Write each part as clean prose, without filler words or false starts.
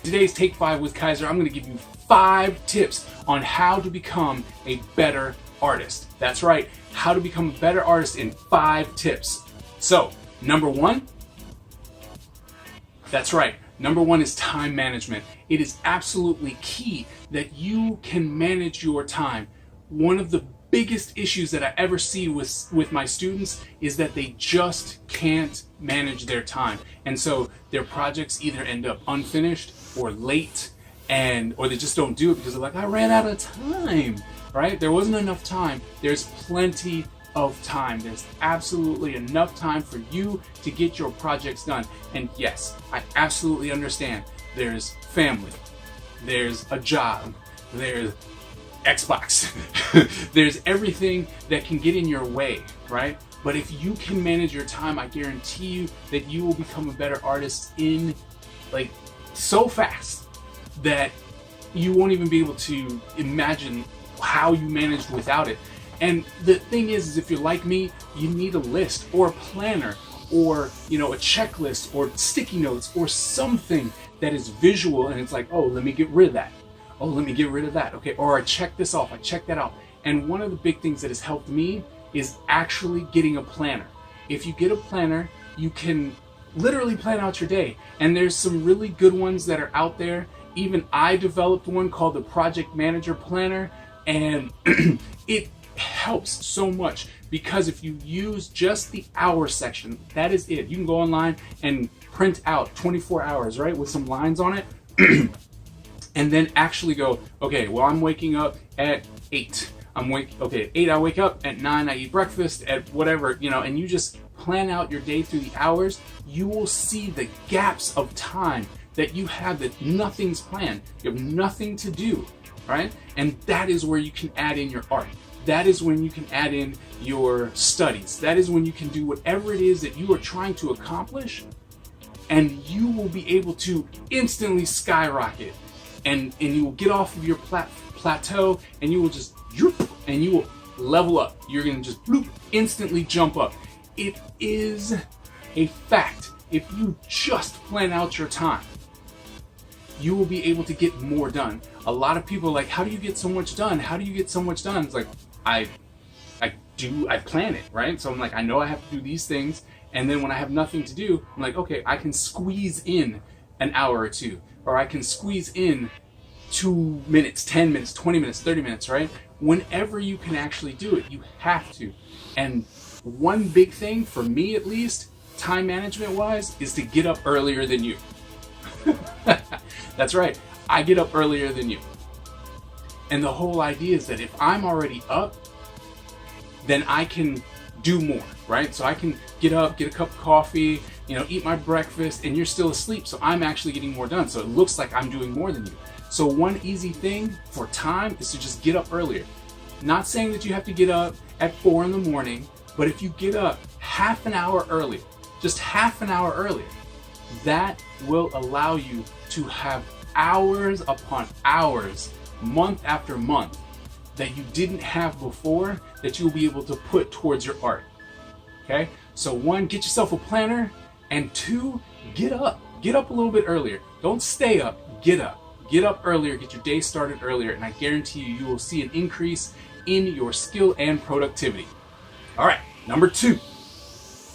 today's Take 5 with Kaiser, I'm going to give you 5 tips on how to become a better artist. That's right, how to become a better artist in 5 tips. So, number 1, that's right, number 1 is time management. It is absolutely key that you can manage your time. One of the biggest issues that I ever see with my students is that they just can't manage their time. And so their projects either end up unfinished or late, or they just don't do it because they're like, I ran out of time, right? There wasn't enough time. There's plenty of time. There's absolutely enough time for you to get your projects done. And yes, I absolutely understand. There's family, there's a job, there's Xbox, there's everything that can get in your way, right? But if you can manage your time, I guarantee you that you will become a better artist in so fast that you won't even be able to imagine how you managed without it. And the thing is if you're like me, you need a list or a planner or a checklist or sticky notes or something that is visual, and it's like, oh, let me get rid of that. Oh, let me get rid of that. Okay, or I check this off, I check that out. And one of the big things that has helped me is actually getting a planner. If you get a planner, you can literally plan out your day. And there's some really good ones that are out there. Even I developed one called the Project Manager Planner, and it helps so much because if you use just the hour section, that is it. You can go online and print out 24 hours, right, with some lines on it. And then actually go, okay, well, I'm waking up at 8. At 8 I wake up, at 9 I eat breakfast, at whatever, and you just plan out your day through the hours. You will see the gaps of time that you have that nothing's planned. You have nothing to do, right? And that is where you can add in your art. That is when you can add in your studies. That is when you can do whatever it is that you are trying to accomplish, and you will be able to instantly skyrocket. And you will get off of your plateau, and you will just and you will level up. You're gonna just instantly jump up. It is a fact. If you just plan out your time, you will be able to get more done. A lot of people are like, how do you get so much done? How do you get so much done? It's like, I plan it, right? So I'm like, I know I have to do these things, and then when I have nothing to do, I'm like, okay, I can squeeze in an hour or two, or I can squeeze in 2 minutes, 10 minutes, 20 minutes, 30 minutes, right? Whenever you can actually do it, you have to. And one big thing, for me at least, time management wise, is to get up earlier than you. That's right, I get up earlier than you. And the whole idea is that if I'm already up, then I can do more, right? So I can get up, get a cup of coffee, eat my breakfast, and you're still asleep, so I'm actually getting more done. So it looks like I'm doing more than you. So one easy thing for time is to just get up earlier. Not saying that you have to get up at 4 in the morning, but if you get up half an hour earlier, just half an hour earlier, that will allow you to have hours upon hours, month after month, that you didn't have before, that you'll be able to put towards your art. Okay? So 1, get yourself a planner, and 2, get up. Get up a little bit earlier. Don't stay up, get up. Get up earlier, get your day started earlier, and I guarantee you, you will see an increase in your skill and productivity. All right, number 2.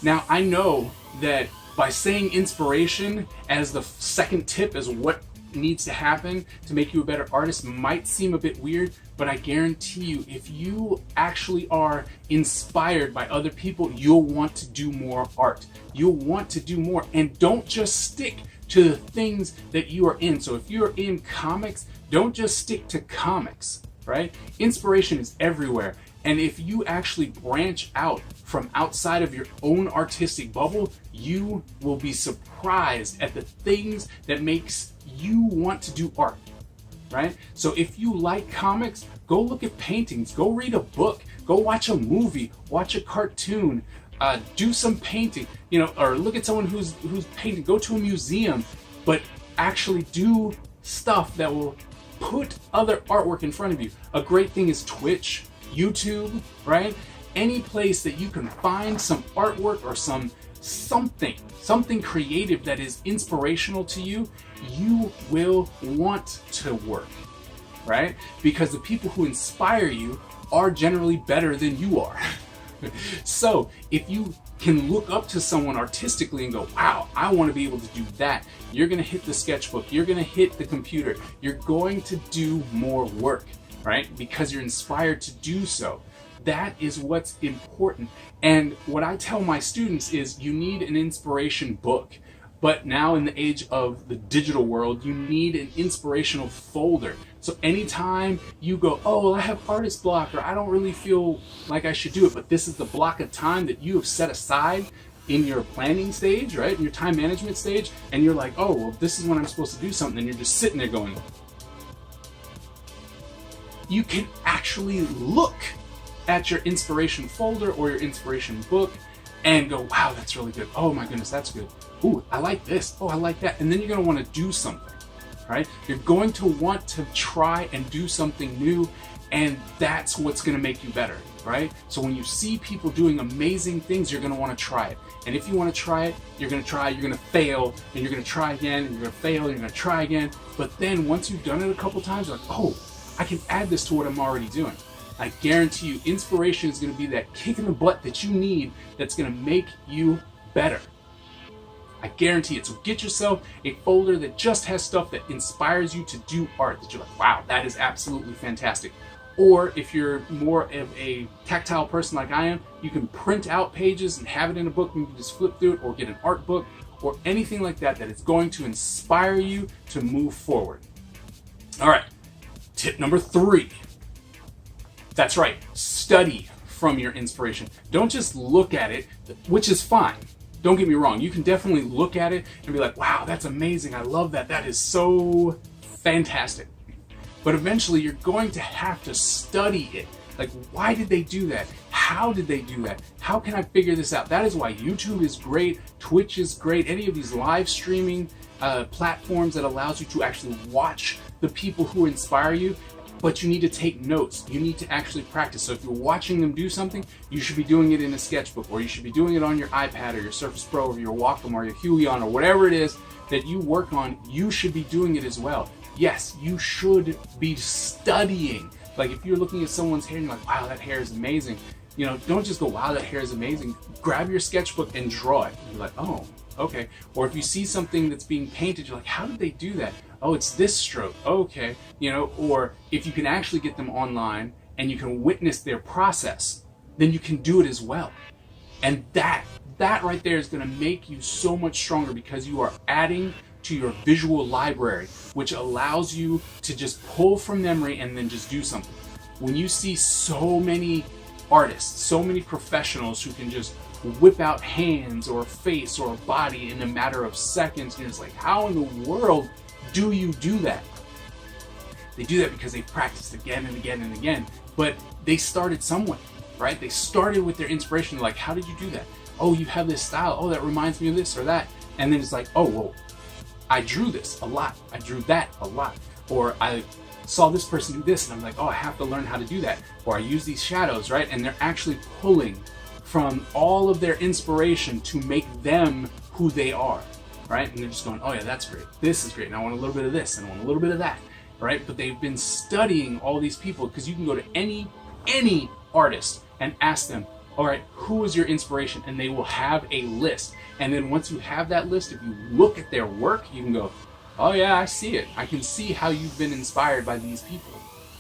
Now, I know that by saying inspiration as the second tip is what needs to happen to make you a better artist might seem a bit weird, but I guarantee you, if you actually are inspired by other people, you'll want to do more art. You'll want to do more, and don't just stick to the things that you are in. So if you're in comics, don't just stick to comics, right? Inspiration is everywhere. And if you actually branch out from outside of your own artistic bubble, you will be surprised at the things that makes you want to do art, right? So if you like comics, go look at paintings, go read a book, go watch a movie, watch a cartoon, do some painting, or look at someone who's painting, go to a museum, but actually do stuff that will put other artwork in front of you. A great thing is Twitch, YouTube, right? Any place that you can find some artwork or some something creative that is inspirational to you, you will want to work, right? Because the people who inspire you are generally better than you are. So if you can look up to someone artistically and go, wow, I want to be able to do that, you're going to hit the sketchbook, you're going to hit the computer, you're going to do more work, right? Because you're inspired to do so. That is what's important. And what I tell my students is you need an inspiration book. But now in the age of the digital world, you need an inspirational folder. So anytime you go, oh, well, I have artist block, or I don't really feel like I should do it, but this is the block of time that you have set aside in your planning stage, right? In your time management stage, and you're like, oh, well, this is when I'm supposed to do something, and you're just sitting there going, you can actually look at your inspiration folder or your inspiration book and go, wow, that's really good. Oh my goodness, that's good. Ooh, I like this. Oh, I like that. And then you're going to want to do something, right? You're going to want to try and do something new, and that's what's going to make you better, right? So when you see people doing amazing things, you're going to want to try it. And if you want to try it, you're going to try, you're going to fail, and you're going to try again, and you're going to fail, and you're going to try again. But then once you've done it a couple times, you're like, oh, I can add this to what I'm already doing. I guarantee you, inspiration is going to be that kick in the butt that you need that's going to make you better. I guarantee it. So get yourself a folder that just has stuff that inspires you to do art, that you're like, wow, that is absolutely fantastic. Or if you're more of a tactile person like I am, you can print out pages and have it in a book, and you can just flip through it, or get an art book or anything like that that is going to inspire you to move forward. All right, tip number 3. That's right, study from your inspiration. Don't just look at it, which is fine. Don't get me wrong. You can definitely look at it and be like, wow, that's amazing. I love that. That is so fantastic. But eventually you're going to have to study it. Like, why did they do that? How did they do that? How can I figure this out? That is why YouTube is great. Twitch is great. Any of these live streaming platforms that allows you to actually watch the people who inspire you. But you need to take notes. You need to actually practice. So if you're watching them do something, you should be doing it in a sketchbook, or you should be doing it on your iPad or your Surface Pro or your Wacom or your Huion or whatever it is that you work on. You should be doing it as well. Yes, you should be studying. Like if you're looking at someone's hair and you're like, wow, that hair is amazing. You know, don't just go, wow, that hair is amazing. Grab your sketchbook and draw it. You're like, oh, okay. Or if you see something that's being painted, you're like, how did they do that? Oh, it's this stroke. Okay. You know, or if you can actually get them online and you can witness their process, then you can do it as well. And that right there is going to make you so much stronger, because you are adding to your visual library, which allows you to just pull from memory and then just do something. When you see so many artists, so many professionals who can just whip out hands or a face or a body in a matter of seconds, and it's like, how in the world do you do that? They do that because they practiced again and again and again, but they started somewhere, right? They started with their inspiration. Like, how did you do that? Oh, you have this style. Oh, that reminds me of this or that. And then it's like, oh, well, I drew this a lot. I drew that a lot. Or I saw this person do this, and I'm like, oh, I have to learn how to do that. Or I use these shadows, right? And they're actually pulling from all of their inspiration to make them who they are. Right? And they're just going, oh yeah, that's great. This is great. And I want a little bit of this, and I want a little bit of that. Right? But they've been studying all these people, because you can go to any artist and ask them, all right, who is your inspiration? And they will have a list. And then once you have that list, if you look at their work, you can go, oh yeah, I see it. I can see how you've been inspired by these people.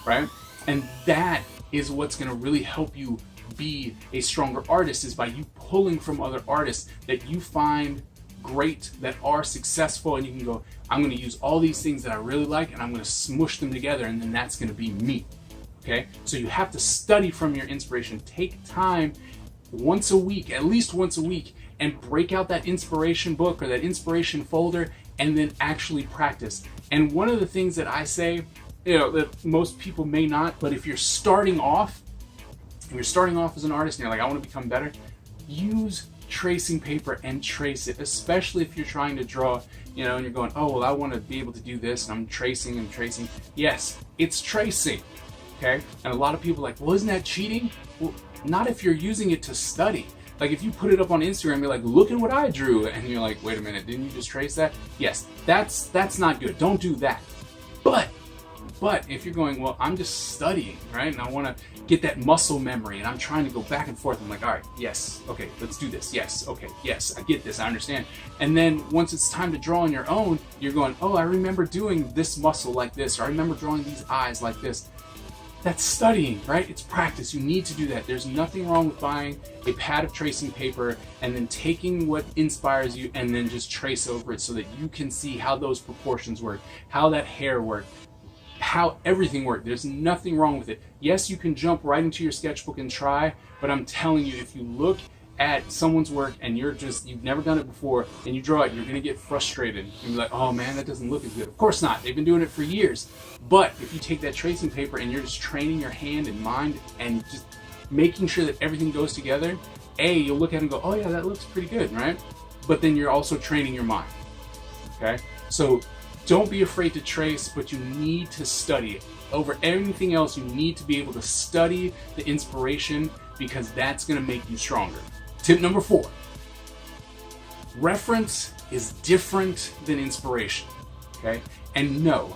Right? And that is what's going to really help you be a stronger artist, is by you pulling from other artists that you find great, that are successful, and you can go, I'm going to use all these things that I really like, and I'm going to smush them together, and then that's going to be me. Okay? So you have to study from your inspiration. Take time once a week, at least once a week, and break out that inspiration book or that inspiration folder, and then actually practice. And one of the things that I say, you know, that most people may not, but if you're starting off as an artist and you're like, I want to become better, use tracing paper and trace it, especially if you're trying to draw, you know, and you're going, oh, well, I want to be able to do this, and I'm tracing and tracing. Yes, it's tracing, okay? And a lot of people are like, well, isn't that cheating? Well, not if you're using it to study. Like if you put it up on Instagram, you're like, look at what I drew. And you're like, wait a minute, didn't you just trace that? Yes, that's not good. Don't do that. But if you're going, well, I'm just studying, right? And I want to get that muscle memory and I'm trying to go back and forth. I'm like, all right, yes, okay, let's do this. Yes, okay, yes, I get this, I understand. And then once it's time to draw on your own, you're going, oh, I remember doing this muscle like this, or I remember drawing these eyes like this. That's studying, right? It's practice. You need to do that. There's nothing wrong with buying a pad of tracing paper and then taking what inspires you and then just trace over it so that you can see how those proportions work, how that hair works, how everything works. There's nothing wrong with it. Yes, you can jump right into your sketchbook and try, but I'm telling you, if you look at someone's work and you've never done it before and you draw it, you're gonna get frustrated. You'll be like, oh man, that doesn't look as good. Of course not, they've been doing it for years. But if you take that tracing paper and you're just training your hand and mind and just making sure that everything goes together, you'll look at it and go, oh yeah, that looks pretty good, right? But then you're also training your mind, okay? So don't be afraid to trace, but you need to study it. Over anything else, you need to be able to study the inspiration because that's gonna make you stronger. Tip number 4, reference is different than inspiration, okay? And no,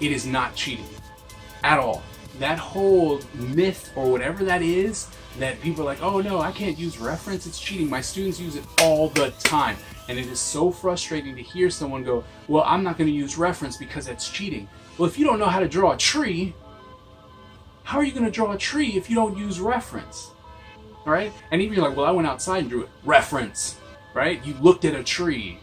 it is not cheating at all. That whole myth or whatever that is, that people are like, oh no, I can't use reference, it's cheating. My students use it all the time. And it is so frustrating to hear someone go, well, I'm not gonna use reference because that's cheating. Well, if you don't know how to draw a tree, how are you gonna draw a tree if you don't use reference? All right? And even you're like, well, I went outside and drew it. Reference, right? You looked at a tree.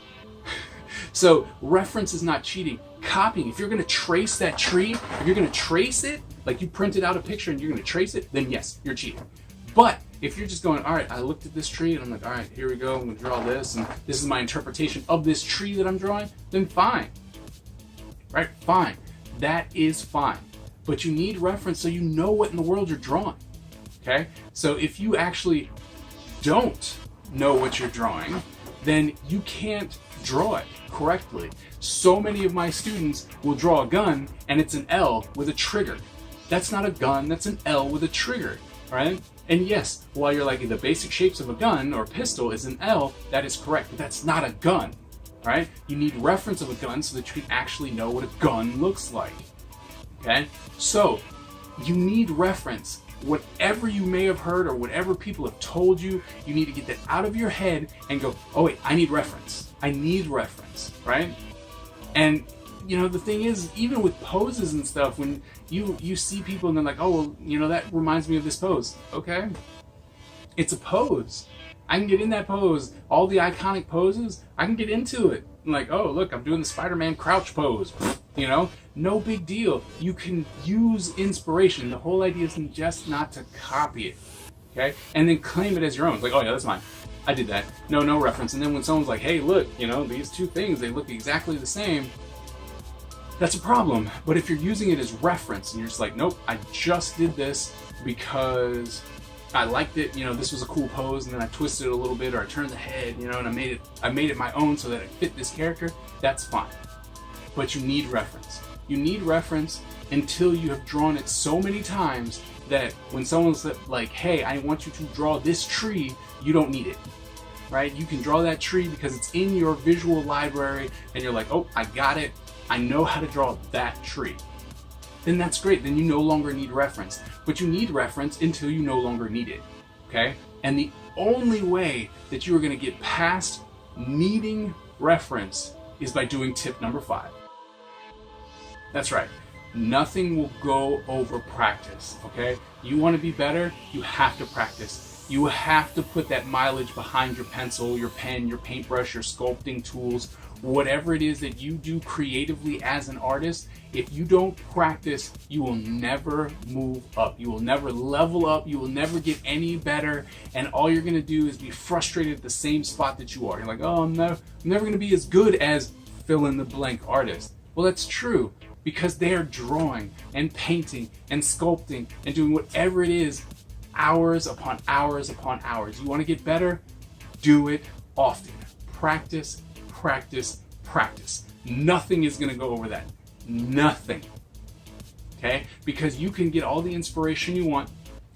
So reference is not cheating. Copying, if you're gonna trace that tree, if you're gonna trace it, like you printed out a picture and you're gonna trace it, then yes, you're cheating. But if you're just going, all right, I looked at this tree and I'm like, all right, here we go, I'm gonna draw this, and this is my interpretation of this tree that I'm drawing, then fine, right? Fine, that is fine. But you need reference so you know what in the world you're drawing. Okay, so if you actually don't know what you're drawing, then you can't draw it correctly. So many of my students will draw a gun and it's an L with a trigger. That's not a gun, that's an L with a trigger, right? And yes, while you're like, the basic shapes of a gun or pistol is an L, that is correct, but that's not a gun, right? You need reference of a gun so that you can actually know what a gun looks like, okay? So you need reference. Whatever you may have heard or whatever people have told you, you need to get that out of your head and go, oh wait, I need reference. I need reference, right? And you know, the thing is, even with poses and stuff, when you see people and they're like, oh, well, you know, that reminds me of this pose. Okay, it's a pose. I can get in that pose. All the iconic poses, I can get into it. I'm like, oh, look, I'm doing the Spider-Man crouch pose. You know, no big deal. You can use inspiration. The whole idea is just not to copy it, okay? And then claim it as your own. It's like, oh yeah, that's mine. I did that. No reference. And then when someone's like, hey, look, you know, these two things, they look exactly the same, that's a problem. But if you're using it as reference and you're just like, nope, I just did this because I liked it, you know, this was a cool pose, and then I twisted it a little bit, or I turned the head, you know, and I made it my own so that it fit this character, that's fine. But you need reference. You need reference until you have drawn it so many times that when someone's like, hey, I want you to draw this tree, you don't need it, right? You can draw that tree because it's in your visual library and you're like, oh, I got it. I know how to draw that tree. Then that's great. Then you no longer need reference. But you need reference until you no longer need it, okay? And the only way that you are going to get past needing reference is by doing tip number 5. That's right. Nothing will go over practice, okay? You want to be better, you have to practice. You have to put that mileage behind your pencil, your pen, your paintbrush, your sculpting tools, whatever it is that you do creatively as an artist. If you don't practice, you will never move up. You will never level up. You will never get any better. And all you're going to do is be frustrated at the same spot that you are. You're like, oh, I'm never going to be as good as fill in the blank artist. Well, that's true, because they are drawing and painting and sculpting and doing whatever it is hours upon hours upon hours. You want to get better? Do it often. Practice, practice, practice. Nothing is going to go over that. Nothing. Okay? Because you can get all the inspiration you want.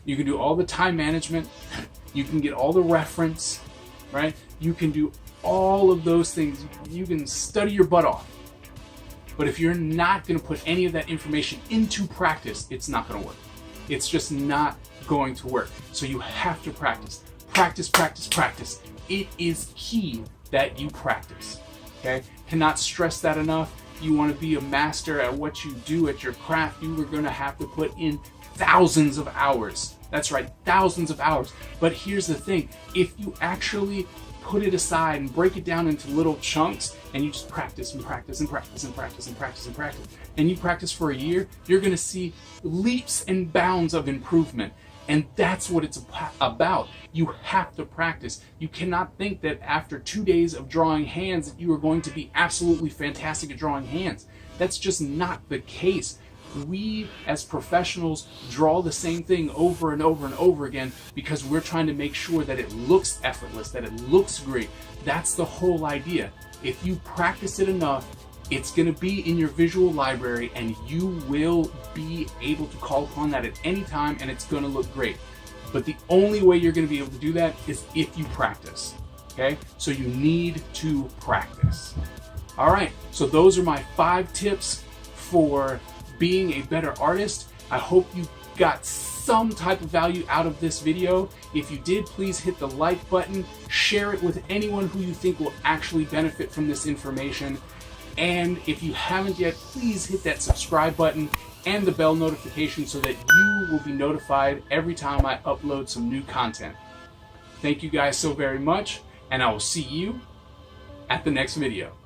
You can do all the time management. You can get all the reference, right? You can do all of those things. You can study your butt off. But if you're not going to put any of that information into practice, it's not going to work. It's just not going to work. So you have to practice. Practice, practice, practice. It is key that you practice. Okay? Cannot stress that enough. You want to be a master at what you do at your craft, you are going to have to put in thousands of hours. That's right, thousands of hours. But here's the thing, if you actually put it aside and break it down into little chunks and you just practice and practice and practice and practice and practice and practice, and you practice for a year, you're going to see leaps and bounds of improvement. And that's what it's about. You have to practice. You cannot think that after 2 days of drawing hands that you are going to be absolutely fantastic at drawing hands. That's just not the case. We as professionals draw the same thing over and over and over again because we're trying to make sure that it looks effortless, that it looks great. That's the whole idea. If you practice it enough, it's going to be in your visual library and you will be able to call upon that at any time and it's going to look great. But the only way you're going to be able to do that is if you practice. Okay? So you need to practice. All right. So those are my 5 tips for being a better artist. I hope you got some type of value out of this video. If you did, please hit the like button, share it with anyone who you think will actually benefit from this information. And if you haven't yet, please hit that subscribe button and the bell notification so that you will be notified every time I upload some new content. Thank you guys so very much, and I will see you at the next video.